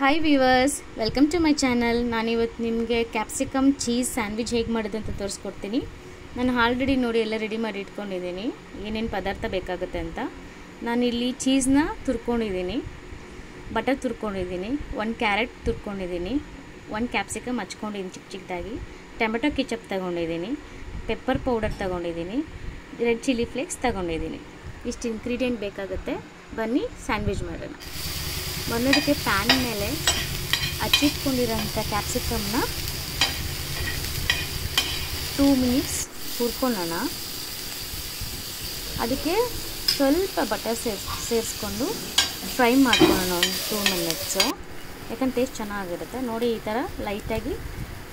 Hi viewers, welcome to my channel. ನಾನಿವತ್ತು ನಿಮಗೆ capsicum cheese sandwich ಹೇಗೆ ಮಾಡೋದು ಅಂತ ತೋರಿಸ್ಕೊಡ್ತೀನಿ. ನಾನು ಆಲ್ರೆಡಿ ನೋಡಿ ಎಲ್ಲ ರೆಡಿ ಮಾಡಿ ಇಟ್ಕೊಂಡಿದ್ದೀನಿ, ಏನೇನು ಪದಾರ್ಥ ಬೇಕಾಗುತ್ತೆ ಅಂತ. ನಾನಿಲ್ಲಿ ಚೀಸ್ನ ತುರ್ಕೊಂಡಿದ್ದೀನಿ, ಬಟರ್ ತುರ್ಕೊಂಡಿದ್ದೀನಿ, 1 ಕ್ಯಾರೆಟ್ ತುರ್ಕೊಂಡಿದ್ದೀನಿ, 1 ಕ್ಯಾಪ್ಸಿಕಮ್ ಹಚ್ಕೊಂಡಿದ್ದೀನಿ ಚಿಕ್ಕ ಚಿಕ್ಕದಾಗಿ, ಟೊಮೆಟೊ ಕೆಚಪ್ ತಗೊಂಡಿದ್ದೀನಿ, ಪೆಪ್ಪರ್ ಪೌಡರ್ ತಗೊಂಡಿದ್ದೀನಿ, ರೆಡ್ ಚಿಲ್ಲಿ ಫ್ಲೇಕ್ಸ್ ತಗೊಂಡಿದ್ದೀನಿ. ಇಷ್ಟು ಇಂಗ್ರೀಡಿಯೆಂಟ್ ಬೇಕಾಗುತ್ತೆ. ಬನ್ನಿ ಸ್ಯಾಂಡ್ವಿಚ್ ಮಾಡೋಣ. ಮೊದಲದಕ್ಕೆ ಪ್ಯಾನ್ ಮೇಲೆ ಹಚ್ಚಿಟ್ಕೊಂಡಿರೋಂಥ ಕ್ಯಾಪ್ಸಿಕಮ್ನ 2 ಮಿನಿಟ್ಸ್ ಹುರ್ಕೊಳ್ಳೋಣ. ಅದಕ್ಕೆ ಸ್ವಲ್ಪ ಬಟರ್ ಸೇರಿಸ್ಕೊಂಡು ಫ್ರೈ ಮಾಡ್ಕೊಳ್ಳೋಣ ಒಂದು 2 ಮಿನಿಟ್ಸು. ಯಾಕಂದ್ರೆ ಟೇಸ್ಟ್ ಚೆನ್ನಾಗಿರುತ್ತೆ. ನೋಡಿ, ಈ ಥರ ಲೈಟಾಗಿ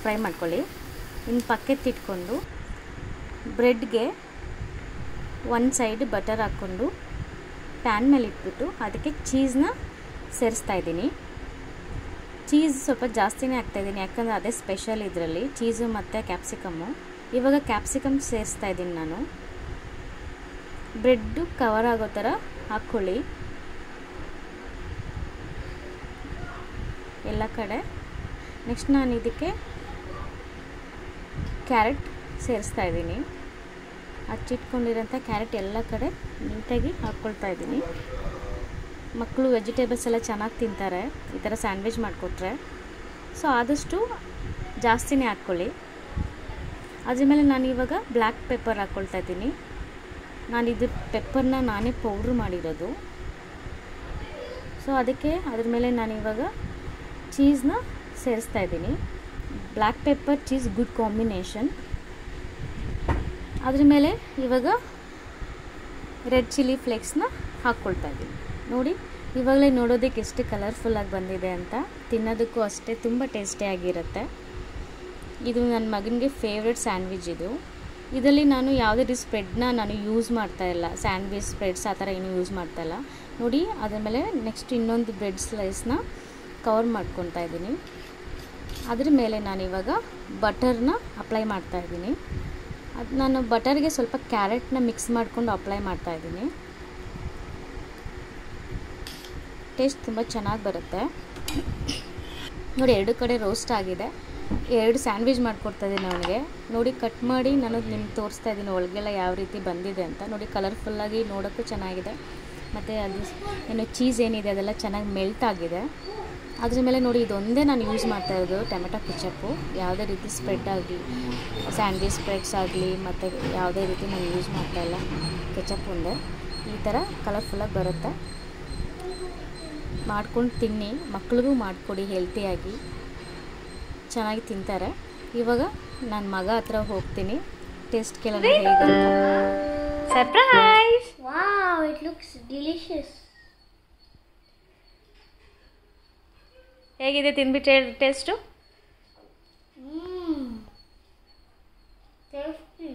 ಫ್ರೈ ಮಾಡ್ಕೊಳ್ಳಿ. ಇನ್ನು ಪಕ್ಕೆತ್ತಿಟ್ಕೊಂಡು ಬ್ರೆಡ್ಗೆ ಒಂದು ಸೈಡ್ ಬಟರ್ ಹಾಕ್ಕೊಂಡು ಪ್ಯಾನ್ ಮೇಲೆ ಇಟ್ಬಿಟ್ಟು ಅದಕ್ಕೆ ಚೀಸ್ನ ಸೇರಿಸ್ತಾ ಇದ್ದೀನಿ. ಚೀಸ್ ಸ್ವಲ್ಪ ಜಾಸ್ತಿನೇ ಹಾಕ್ತಾಯಿದ್ದೀನಿ, ಯಾಕಂದರೆ ಅದೇ ಸ್ಪೆಷಲ್ ಇದರಲ್ಲಿ, ಚೀಸು ಮತ್ತು ಕ್ಯಾಪ್ಸಿಕಮ್ಮು. ಇವಾಗ ಕ್ಯಾಪ್ಸಿಕಮ್ ಸೇರಿಸ್ತಾ ಇದ್ದೀನಿ ನಾನು. ಬ್ರೆಡ್ಡು ಕವರ್ ಆಗೋ ಥರ ಹಾಕ್ಕೊಳ್ಳಿ ಎಲ್ಲ ಕಡೆ. ನೆಕ್ಸ್ಟ್ ನಾನು ಇದಕ್ಕೆ ಕ್ಯಾರೆಟ್ ಸೇರಿಸ್ತಾ ಇದ್ದೀನಿ. ಹಚ್ಚಿಟ್ಕೊಂಡಿರೋಂಥ ಕ್ಯಾರೆಟ್ ಎಲ್ಲ ಕಡೆ ನೀಟಾಗಿ ಹಾಕ್ಕೊಳ್ತಾ ಇದ್ದೀನಿ. ಮಕ್ಕಳು ವೆಜಿಟೇಬಲ್ಸ್ ಎಲ್ಲ ಚೆನ್ನಾಗಿ ತಿಂತಾರೆ ಈ ಥರ ಸ್ಯಾಂಡ್ವಿಚ್ ಮಾಡಿಕೊಟ್ರೆ. ಸೊ ಆದಷ್ಟು ಜಾಸ್ತಿನೇ ಹಾಕ್ಕೊಳ್ಳಿ. ಅದ್ರ ಮೇಲೆ ನಾನು ಇವಾಗ ಬ್ಲ್ಯಾಕ್ ಪೆಪ್ಪರ್ ಹಾಕ್ಕೊಳ್ತಾ ಇದ್ದೀನಿ. ನಾನಿದು ಪೆಪ್ಪರ್ನ ನಾನೇ ಪೌಡ್ರ್ ಮಾಡಿರೋದು. ಸೊ ಅದಕ್ಕೆ ಅದ್ರ ಮೇಲೆ ನಾನಿವಾಗ ಚೀಸ್ನ ಸೇರಿಸ್ತಾ ಇದ್ದೀನಿ. Black pepper cheese good combination. ಅದ್ರ ಮೇಲೆ ಇವಾಗ ರೆಡ್ ಚಿಲ್ಲಿ ಫ್ಲೇಕ್ಸ್ನ ಹಾಕ್ಕೊಳ್ತಾ ಇದ್ದೀನಿ. ನೋಡಿ, ಇವಾಗಲೇ ನೋಡೋದಕ್ಕೆ ಎಷ್ಟು ಕಲರ್ಫುಲ್ಲಾಗಿ ಬಂದಿದೆ ಅಂತ. ತಿನ್ನೋದಕ್ಕೂ ಅಷ್ಟೇ ತುಂಬ ಟೇಸ್ಟಿಯಾಗಿರುತ್ತೆ. ಇದು ನನ್ನ ಮಗನಿಗೆ ಫೇವ್ರೆಟ್ ಸ್ಯಾಂಡ್ವಿಚ್ ಇದು. ಇದರಲ್ಲಿ ನಾನು ಯಾವುದೇ ರೀತಿ ಸ್ಪ್ರೆಡ್ನ ನಾನು ಯೂಸ್ ಮಾಡ್ತಾಯಿಲ್ಲ, ಸ್ಯಾಂಡ್ವಿಚ್ ಸ್ಪ್ರೆಡ್ಸ್ ಆ ಥರ ಏನೂ ಯೂಸ್ ಮಾಡ್ತಾಯಿಲ್ಲ. ನೋಡಿ, ಅದ್ರ ಮೇಲೆ ನೆಕ್ಸ್ಟ್ ಇನ್ನೊಂದು ಬ್ರೆಡ್ ಸ್ಲೈಸ್ನ ಕವರ್ ಮಾಡ್ಕೊತಾ ಇದ್ದೀನಿ. ಅದ್ರ ಮೇಲೆ ನಾನಿವಾಗ ಬಟರ್ನ ಅಪ್ಲೈ ಮಾಡ್ತಾಯಿದ್ದೀನಿ. ಅದು ನಾನು ಬಟರ್ಗೆ ಸ್ವಲ್ಪ ಕ್ಯಾರೆಟ್ನ ಮಿಕ್ಸ್ ಮಾಡಿಕೊಂಡು ಅಪ್ಲೈ ಮಾಡ್ತಾಯಿದ್ದೀನಿ. ಟೇಸ್ಟ್ ತುಂಬ ಚೆನ್ನಾಗಿ ಬರುತ್ತೆ. ನೋಡಿ, 2 ಕಡೆ ರೋಸ್ಟ್ ಆಗಿದೆ. 2 ಸ್ಯಾಂಡ್ವಿಚ್ ಮಾಡಿಕೊಡ್ತಾಯಿದ್ದೀನಿ ಅವನಿಗೆ. ನೋಡಿ, ಕಟ್ ಮಾಡಿ ನಾನು ನಿಮ್ಗೆ ತೋರಿಸ್ತಾ ಇದ್ದೀನಿ ಒಳಗೆಲ್ಲ ಯಾವ ರೀತಿ ಬಂದಿದೆ ಅಂತ. ನೋಡಿ, ಕಲರ್ಫುಲ್ಲಾಗಿ ನೋಡೋಕ್ಕೂ ಚೆನ್ನಾಗಿದೆ. ಮತ್ತು ಅದು ಏನು ಚೀಸ್ ಏನಿದೆ ಅದೆಲ್ಲ ಚೆನ್ನಾಗಿ ಮೆಲ್ಟ್ ಆಗಿದೆ. ಅದ್ರ ಮೇಲೆ ನೋಡಿ, ಇದೊಂದೇ ನಾನು ಯೂಸ್ ಮಾಡ್ತಾಯಿರೋದು ಟೊಮೆಟೊ ಕೆಚಪ್ಪು. ಯಾವುದೇ ರೀತಿ ಸ್ಪ್ರೆಡ್ ಆಗಲಿ, ಸ್ಯಾಂಡ್ವಿಚ್ ಸ್ಪ್ರೆಡ್ಸ್ ಆಗಲಿ ಮತ್ತು ಯಾವುದೇ ರೀತಿ ನಾನು ಯೂಸ್ ಮಾಡ್ತಾಯಿಲ್ಲ. ಕೆಚಪ್ ಒಂದೇ ಈ ಥರ ಕಲರ್ಫುಲ್ಲಾಗಿ ಬರುತ್ತೆ. ಮಾಡ್ಕೊಂಡು ತಿನ್ನಿ, ಮಕ್ಳಿಗೂ ಮಾಡಿಕೊಡಿ, ಹೆಲ್ತಿಯಾಗಿ ಚೆನ್ನಾಗಿ ತಿಂತಾರೆ. ಇವಾಗ ನನ್ನ ಮಗ ಹತ್ರ ಹೋಗ್ತೀನಿ, ಟೇಸ್ಟ್ ಕೇಳೋಣ ಹೇಗೆ. Surprise! Wow, it looks delicious. ಹೇಗಿದೆ ತಿಂದ್ಬಿಟ್ಟು ಟೇಸ್ಟು? Tasty.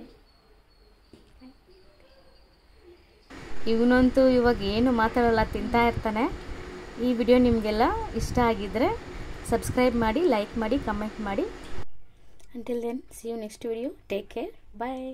ಇವನಂತೂ ಇವಾಗ ಏನು ಮಾತಾಡಲ್ಲ, ತಿಂತಾ ಇರ್ತಾನೆ. ಈ ವಿಡಿಯೋ ನಿಮಗೆಲ್ಲ ಇಷ್ಟ ಆಗಿದ್ದರೆ ಸಬ್ಸ್ಕ್ರೈಬ್ ಮಾಡಿ, ಲೈಕ್ ಮಾಡಿ, ಕಮೆಂಟ್ ಮಾಡಿ. Until then, see you next video. Take care. Bye.